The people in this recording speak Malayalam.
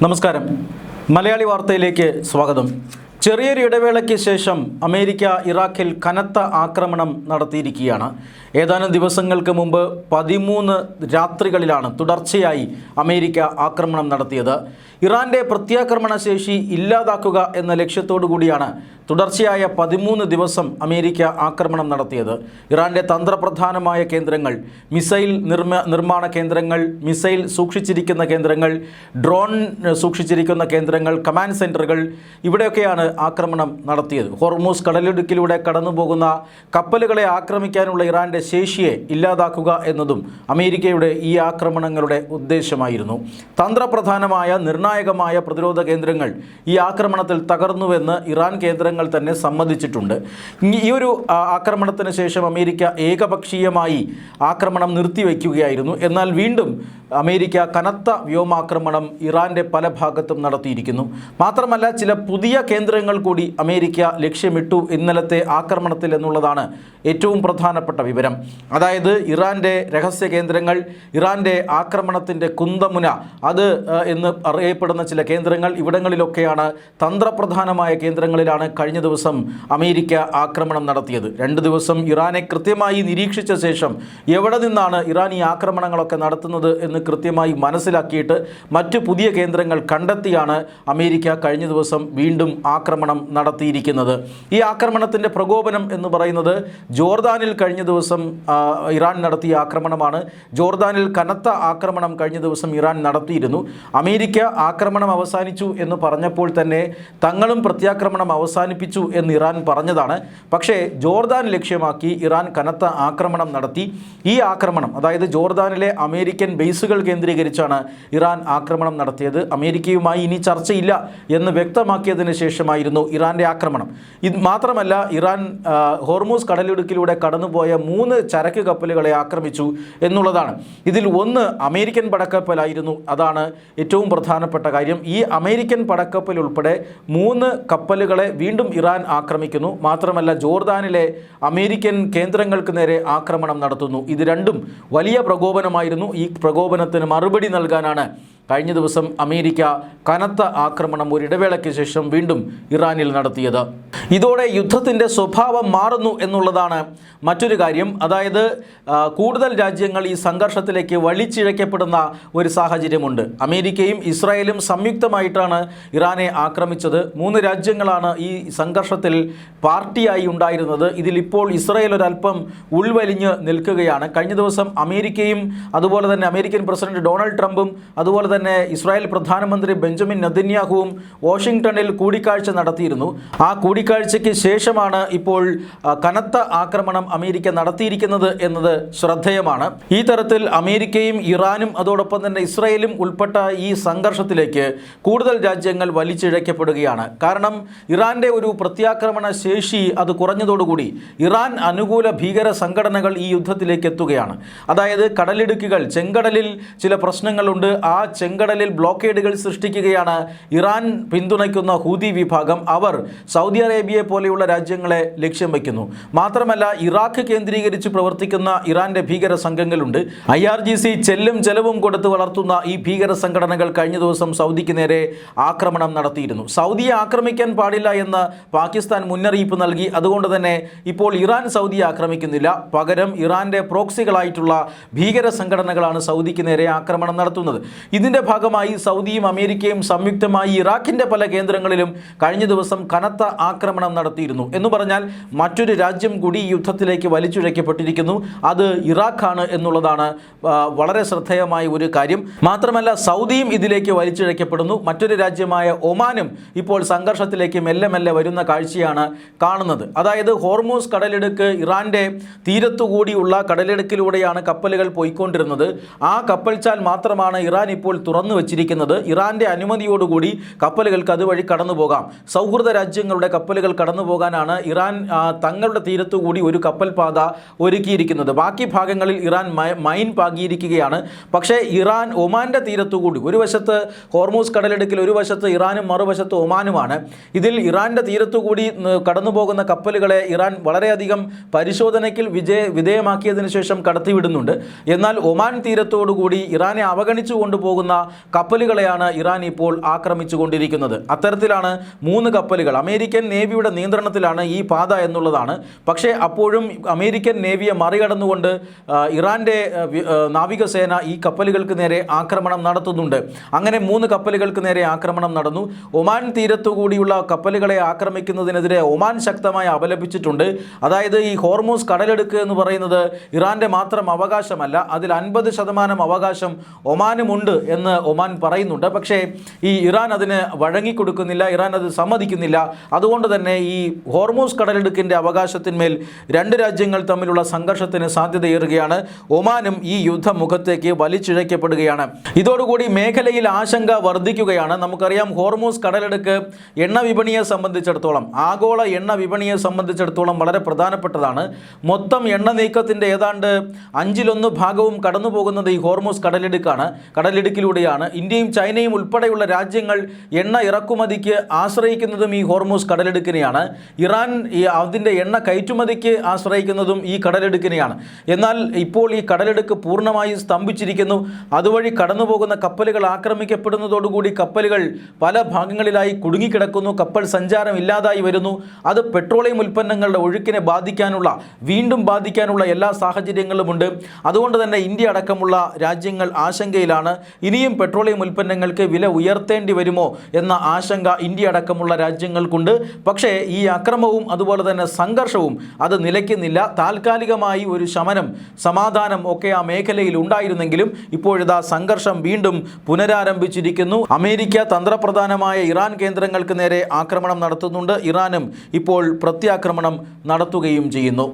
നമസ്കാരം. മലയാളി വാർത്തയിലേക്ക് സ്വാഗതം. ചെറിയൊരു ഇടവേളയ്ക്ക് ശേഷം അമേരിക്ക ഇറാഖിൽ കനത്ത ആക്രമണം നടത്തിയിരിക്കുകയാണ്. ഏതാനും ദിവസങ്ങൾക്ക് മുമ്പ് 13 രാത്രികളിലാണ് തുടർച്ചയായി അമേരിക്ക ആക്രമണം നടത്തിയത്. ഇറാൻ്റെ പ്രത്യാക്രമണ ശേഷി ഇല്ലാതാക്കുക എന്ന ലക്ഷ്യത്തോടു കൂടിയാണ് തുടർച്ചയായ 13 ദിവസം അമേരിക്ക ആക്രമണം നടത്തിയത്. ഇറാൻ്റെ തന്ത്രപ്രധാനമായ കേന്ദ്രങ്ങൾ, മിസൈൽ നിർമ്മാണ കേന്ദ്രങ്ങൾ, മിസൈൽ സൂക്ഷിച്ചിരിക്കുന്ന കേന്ദ്രങ്ങൾ, ഡ്രോൺ സൂക്ഷിച്ചിരിക്കുന്ന കേന്ദ്രങ്ങൾ, കമാൻഡ് സെൻറ്ററുകൾ, ഇവിടെയൊക്കെയാണ് ആക്രമണം നടത്തിയത്. ഹോർമൂസ് കടലിടുക്കിലൂടെ കടന്നുപോകുന്ന കപ്പലുകളെ ആക്രമിക്കാനുള്ള ഇറാൻ്റെ ശേഷിയെ ഇല്ലാതാക്കുക എന്നതും അമേരിക്കയുടെ ഈ ആക്രമണങ്ങളുടെ ഉദ്ദേശമായിരുന്നു. തന്ത്രപ്രധാനമായ നിർണായകമായ പ്രതിരോധ കേന്ദ്രങ്ങൾ ഈ ആക്രമണത്തിൽ തകർന്നുവെന്ന് ഇറാൻ കേന്ദ്രങ്ങൾ തന്നെ സമ്മതിച്ചിട്ടുണ്ട്. ഈ ഒരു ആക്രമണത്തിന് ശേഷം അമേരിക്ക ഏകപക്ഷീയമായി ആക്രമണം നിർത്തിവെക്കുകയായിരുന്നു. എന്നാൽ വീണ്ടും അമേരിക്ക കനത്ത വ്യോമാക്രമണം ഇറാൻ്റെ പല ഭാഗത്തും നടത്തിയിരിക്കുന്നു. മാത്രമല്ല, ചില പുതിയ കേന്ദ്രങ്ങൾ കൂടി അമേരിക്ക ലക്ഷ്യമിട്ടു ഇന്നലത്തെ ആക്രമണത്തിൽ എന്നുള്ളതാണ് ഏറ്റവും പ്രധാനപ്പെട്ട വിവരം. അതായത് ഇറാൻ്റെ രഹസ്യ കേന്ദ്രങ്ങൾ, ഇറാൻ്റെ ആക്രമണത്തിൻ്റെ കുന്തമുന അത് എന്ന് അറിയപ്പെടുന്ന ചില കേന്ദ്രങ്ങൾ, ഇവിടങ്ങളിലൊക്കെയാണ് തന്ത്രപ്രധാനമായ കേന്ദ്രങ്ങളിലാണ് കഴിഞ്ഞ ദിവസം അമേരിക്ക ആക്രമണം നടത്തിയത്. 2 ദിവസം ഇറാനെ കൃത്യമായി നിരീക്ഷിച്ച ശേഷം എവിടെ നിന്നാണ് ഇറാൻ ഈ ആക്രമണങ്ങളൊക്കെ നടത്തുന്നത് എന്ന് കൃത്യമായി മനസ്സിലാക്കിയിട്ട് മറ്റ് പുതിയ കേന്ദ്രങ്ങൾ കണ്ടെത്തിയാണ് അമേരിക്ക കഴിഞ്ഞ ദിവസം വീണ്ടും ആക്രമണം നടത്തിയിരിക്കുന്നത്. ഈ ആക്രമണത്തിൻ്റെ പ്രകോപനം എന്ന് പറയുന്നത് ജോർദാനിൽ കഴിഞ്ഞ ദിവസം ഇറാൻ നടത്തിയ ആക്രമണമാണ്. ജോർദാനിൽ കനത്ത ആക്രമണം കഴിഞ്ഞ ദിവസം ഇറാൻ നടത്തിയിരുന്നു. അമേരിക്ക ആക്രമണം അവസാനിച്ചു എന്ന് പറഞ്ഞപ്പോൾ തന്നെ തങ്ങളും പ്രത്യാക്രമണം അവസാനിപ്പിച്ചു എന്ന് ഇറാൻ പറഞ്ഞതാണ്. പക്ഷേ ജോർദാൻ ലക്ഷ്യമാക്കി ഇറാൻ കനത്ത ആക്രമണം നടത്തി. ഈ ആക്രമണം, അതായത് ജോർദാനിലെ അമേരിക്കൻ ബേസുകൾ കേന്ദ്രീകരിച്ചാണ് ഇറാൻ ആക്രമണം നടത്തിയത്. അമേരിക്കയുമായി ഇനി ചർച്ചയില്ല എന്ന് വ്യക്തമാക്കിയതിന് ശേഷമായിരുന്നു ഇറാൻ്റെ ആക്രമണം. ഇത് മാത്രമല്ല, ഇറാൻ ഹോർമൂസ് കടലിടുക്കിലൂടെ കടന്നുപോയ 3 ചരക്ക് കപ്പലുകളെ ആക്രമിച്ചു എന്നുള്ളതാണ്. ഇതിൽ ഒന്ന് അമേരിക്കൻ പടക്കപ്പലായിരുന്നു. അതാണ് ഏറ്റവും പ്രധാനപ്പെട്ട കാര്യം. ഈ അമേരിക്കൻ പടക്കപ്പൽ ഉൾപ്പെടെ 3 കപ്പലുകളെ വീണ്ടും ഇറാൻ ആക്രമിക്കുന്നു. മാത്രമല്ല, ജോർദാനിലെ അമേരിക്കൻ കേന്ദ്രങ്ങൾക്ക് നേരെ ആക്രമണം നടത്തുന്നു. ഇത് രണ്ടും വലിയ പ്രകോപനമായിരുന്നു. ഈ പ്രകോപനത്തിന് മറുപടി നൽകാനാണ് കഴിഞ്ഞ ദിവസം അമേരിക്ക കനത്ത ആക്രമണം ഒരിടവേളയ്ക്ക് ശേഷം വീണ്ടും ഇറാനിൽ നടത്തിയത്. ഇതോടെ യുദ്ധത്തിൻ്റെ സ്വഭാവം മാറുന്നു എന്നുള്ളതാണ് മറ്റൊരു കാര്യം. അതായത് കൂടുതൽ രാജ്യങ്ങൾ ഈ സംഘർഷത്തിലേക്ക് വലിച്ചിഴക്കപ്പെടുന്ന ഒരു സാഹചര്യമുണ്ട്. അമേരിക്കയും ഇസ്രായേലും സംയുക്തമായിട്ടാണ് ഇറാനെ ആക്രമിച്ചത്. 3 രാജ്യങ്ങളാണ് ഈ സംഘർഷത്തിൽ പാർട്ടിയായി ഉണ്ടായിരുന്നത്. ഇതിലിപ്പോൾ ഇസ്രായേൽ ഒരല്പം ഉൾവലിഞ്ഞ് നിൽക്കുകയാണ്. കഴിഞ്ഞ ദിവസം അമേരിക്കയും അതുപോലെ തന്നെ അമേരിക്കൻ പ്രസിഡന്റ് ഡൊണാൾഡ് ട്രംപും അതുപോലെ തന്നെ ഇസ്രായേൽ പ്രധാനമന്ത്രി ബെഞ്ചമിൻ നെതന്യാഹുവും വാഷിംഗ്ടണിൽ കൂടിക്കാഴ്ച നടത്തിയിരുന്നു. ആ കൂടിക്കാഴ്ചയ്ക്ക് ശേഷമാണ് ഇപ്പോൾ കനത്ത ആക്രമണം അമേരിക്ക നടത്തിയിരിക്കുന്നത് എന്നത് ശ്രദ്ധേയമാണ്. ഈ തരത്തിൽ അമേരിക്കയും ഇറാനും അതോടൊപ്പം തന്നെ ഇസ്രായേലും ഉൾപ്പെട്ട ഈ സംഘർഷത്തിലേക്ക് കൂടുതൽ രാജ്യങ്ങൾ വലിച്ചിഴക്കപ്പെടുകയാണ്. കാരണം ഇറാൻ്റെ ഒരു പ്രത്യാക്രമണ ശേഷി അത് കുറഞ്ഞതോടുകൂടി ഇറാൻ അനുകൂല ഭീകര സംഘടനകൾ ഈ യുദ്ധത്തിലേക്ക് എത്തുകയാണ്. അതായത് കടലിടുക്കുകൾ, ചെങ്കടലിൽ ചില പ്രശ്നങ്ങളുണ്ട്. ആ ചെങ്കടലിൽ ബ്ലോക്കേഡുകൾ സൃഷ്ടിക്കുകയാണ് ഇറാൻ പിന്തുണയ്ക്കുന്ന ഹൂതി വിഭാഗം. അവർ സൗദി അറേബ്യയെ പോലെയുള്ള രാജ്യങ്ങളെ ലക്ഷ്യം വയ്ക്കുന്നു. മാത്രമല്ല, ഇറാഖ് കേന്ദ്രീകരിച്ച് പ്രവർത്തിക്കുന്ന ഇറാൻ്റെ ഭീകര സംഘങ്ങളുണ്ട്. IRGC ചെല്ലും ചെലവും കൊടുത്ത് വളർത്തുന്ന ഈ ഭീകര സംഘടനകൾ കഴിഞ്ഞ ദിവസം സൗദിക്ക് നേരെ ആക്രമണം നടത്തിയിരുന്നു. സൗദിയെ ആക്രമിക്കാൻ പാടില്ല എന്ന് പാകിസ്ഥാൻ മുന്നറിയിപ്പ് നൽകി. അതുകൊണ്ട് തന്നെ ഇപ്പോൾ ഇറാൻ സൗദിയെ ആക്രമിക്കുന്നില്ല. പകരം ഇറാൻ്റെ പ്രോക്സികളായിട്ടുള്ള ഭീകര സംഘടനകളാണ് സൗദിക്ക് നേരെ ആക്രമണം നടത്തുന്നത്. ഇതിൻ്റെ ഭാഗമായി സൗദിയും അമേരിക്കയും സംയുക്തമായി ഇറാഖിൻ്റെ പല കേന്ദ്രങ്ങളിലും കഴിഞ്ഞ ദിവസം കനത്ത ആക്രമണം നടത്തിയിരുന്നു. എന്ന് പറഞ്ഞാൽ മറ്റൊരു രാജ്യം കൂടി ഈ യുദ്ധത്തിലേക്ക് വലിച്ചിഴക്കപ്പെട്ടിരിക്കുന്നു. അത് ഇറാഖാണ് എന്നുള്ളതാണ് വളരെ ശ്രദ്ധേയമായ ഒരു കാര്യം. മാത്രമല്ല, സൗദിയും ഇതിലേക്ക് വലിച്ചിഴക്കപ്പെടുന്നു. മറ്റൊരു രാജ്യമായ ഒമാനും ഇപ്പോൾ സംഘർഷത്തിലേക്ക് മെല്ലെ മെല്ലെ വരുന്ന കാഴ്ചയാണ് കാണുന്നത്. അതായത് ഹോർമൂസ് കടലിടുക്ക്, ഇറാൻ്റെ തീരത്തുകൂടിയുള്ള കടലിടുക്കിലൂടെയാണ് കപ്പലുകൾ പോയിക്കൊണ്ടിരുന്നത്. ആ കപ്പൽച്ചാൽ മാത്രമാണ് ഇറാൻ ഇപ്പോൾ തുറന്നു വച്ചിരിക്കുന്നത്. ഇറാൻ്റെ അനുമതിയോടുകൂടി കപ്പലുകൾക്ക് അതുവഴി കടന്നു പോകാം. സൗഹൃദ രാജ്യങ്ങളുടെ കപ്പലുകൾ കടന്നു പോകാനാണ് ഇറാൻ തങ്ങളുടെ തീരത്തുകൂടി ഒരു കപ്പൽ പാത ഒരുക്കിയിരിക്കുന്നത്. ബാക്കി ഭാഗങ്ങളിൽ ഇറാൻ മൈൻ പാകിയിരിക്കുകയാണ്. പക്ഷേ ഇറാൻ ഒമാൻ്റെ തീരത്തുകൂടി, ഒരു വശത്ത് ഹോർമൂസ് കടലിടുക്കിൽ ഒരു വശത്ത് ഇറാനും മറുവശത്ത് ഒമാനുമാണ്. ഇതിൽ ഇറാൻ്റെ തീരത്തുകൂടി കടന്നു പോകുന്ന കപ്പലുകളെ ഇറാൻ വളരെയധികം പരിശോധനയ്ക്ക് വിധേയമാക്കിയതിനു ശേഷം കടത്തിവിടുന്നുണ്ട്. എന്നാൽ ഒമാൻ തീരത്തോടുകൂടി ഇറാനെ അവഗണിച്ചു കൊണ്ടുപോകുന്ന കപ്പലുകളെയാണ് ഇറാൻ ഇപ്പോൾ ആക്രമിച്ചു കൊണ്ടിരിക്കുന്നത്. അത്തരത്തിലാണ് 3 കപ്പലുകൾ അമേരിക്കൻ നേവിയുടെ നിയന്ത്രണത്തിലാണ് ഈ പാത എന്നുള്ളതാണ്. പക്ഷേ അപ്പോഴും അമേരിക്കൻ നേവിയെ മറികടന്നുകൊണ്ട് ഇറാൻ്റെ നാവികസേന ഈ കപ്പലുകൾക്ക് നേരെ ആക്രമണം നടത്തുന്നുണ്ട്. അങ്ങനെ 3 കപ്പലുകൾക്ക് നേരെ ആക്രമണം നടന്നു. ഒമാൻ തീരത്തുകൂടിയുള്ള കപ്പലുകളെ ആക്രമിക്കുന്നതിനെതിരെ ഒമാൻ ശക്തമായി അപലപിച്ചിട്ടുണ്ട്. അതായത് ഈ ഹോർമൂസ് കടലെടുക്ക് എന്ന് പറയുന്നത് ഇറാൻ്റെ മാത്രം അവകാശമല്ല, അതിൽ 50% അവകാശം ഒമാനുമുണ്ട് എന്ന് ഒമാൻ പറയുന്നുണ്ട്. പക്ഷേ ഈ ഇറാൻ അതിന് വഴങ്ങിക്കൊടുക്കുന്നില്ല, ഇറാൻ അത് സമ്മതിക്കുന്നില്ല. അതുകൊണ്ട് തന്നെ ഈ ഹോർമൂസ് കടലെടുക്കിൻ്റെ അവകാശത്തിന്മേൽ 2 രാജ്യങ്ങൾ തമ്മിലുള്ള സംഘർഷത്തിന് സാധ്യതയേറുകയാണ്. ഒമാനും ഈ യുദ്ധമുഖത്തേക്ക് വലിച്ചിഴക്കപ്പെടുകയാണ്. ഇതോടുകൂടി മേഖലയിൽ ആശങ്ക വർദ്ധിക്കുകയാണ്. നമുക്കറിയാം, ഹോർമൂസ് കടലെടുക്ക് എണ്ണ വിപണിയെ സംബന്ധിച്ചിടത്തോളം, ആഗോള എണ്ണ വിപണിയെ സംബന്ധിച്ചിടത്തോളം വളരെ പ്രധാനപ്പെട്ടതാണ്. മൊത്തം എണ്ണ നീക്കത്തിൻ്റെ ഏതാണ്ട് 1/5 ഭാഗവും കടന്നു പോകുന്നത് ഈ ഹോർമൂസ് കടലിടുക്കിലൂടെയാണ്. ഇന്ത്യയും ചൈനയും ഉൾപ്പെടെയുള്ള രാജ്യങ്ങൾ എണ്ണ ഇറക്കുമതിക്ക് ആശ്രയിക്കുന്നതും ഈ ഹോർമൂസ് കടലിടുക്കിനെയാണ്. ഇറാൻ അതിൻ്റെ എണ്ണ കയറ്റുമതിക്ക് ആശ്രയിക്കുന്നതും ഈ കടലിടുക്കിനെയാണ്. എന്നാൽ ഇപ്പോൾ ഈ കടലിടുക്ക് പൂർണ്ണമായും സ്തംഭിച്ചിരിക്കുന്നു. അതുവഴി കടന്നു പോകുന്ന കപ്പലുകൾ ആക്രമിക്കപ്പെടുന്നതോടുകൂടി കപ്പലുകൾ പല ഭാഗങ്ങളിലായി കുടുങ്ങിക്കിടക്കുന്നു. കപ്പൽ സഞ്ചാരം ഇല്ലാതായി വരുന്നു. അത് പെട്രോളിയം ഉൽപ്പന്നങ്ങളുടെ ഒഴുക്കിനെ വീണ്ടും ബാധിക്കാനുള്ള എല്ലാ സാഹചര്യങ്ങളുമുണ്ട്. അതുകൊണ്ട് തന്നെ ഇന്ത്യ അടക്കമുള്ള രാജ്യങ്ങൾ ആശങ്കയിലാണ്. ഇനിയും പെട്രോളിയം ഉൽപ്പന്നങ്ങൾക്ക് വില ഉയർത്തേണ്ടി വരുമോ എന്ന ആശങ്ക ഇന്ത്യ അടക്കമുള്ള രാജ്യങ്ങൾക്കുണ്ട്. പക്ഷേ ഈ അക്രമവും അതുപോലെ തന്നെ സംഘർഷവും അത് നിലയ്ക്കുന്നില്ല. താൽക്കാലികമായി ഒരു ശമനം, സമാധാനം ഒക്കെ ആ മേഖലയിൽ ഉണ്ടായിരുന്നെങ്കിലും ഇപ്പോഴിതാ സംഘർഷം വീണ്ടും പുനരാരംഭിച്ചിരിക്കുന്നു. അമേരിക്ക തന്ത്രപ്രധാനമായ ഇറാൻ കേന്ദ്രങ്ങൾക്ക് നേരെ ആക്രമണം നടത്തുന്നുണ്ട്. ഇറാനും ഇപ്പോൾ പ്രത്യാക്രമണം നടത്തുകയും ചെയ്യുന്നു.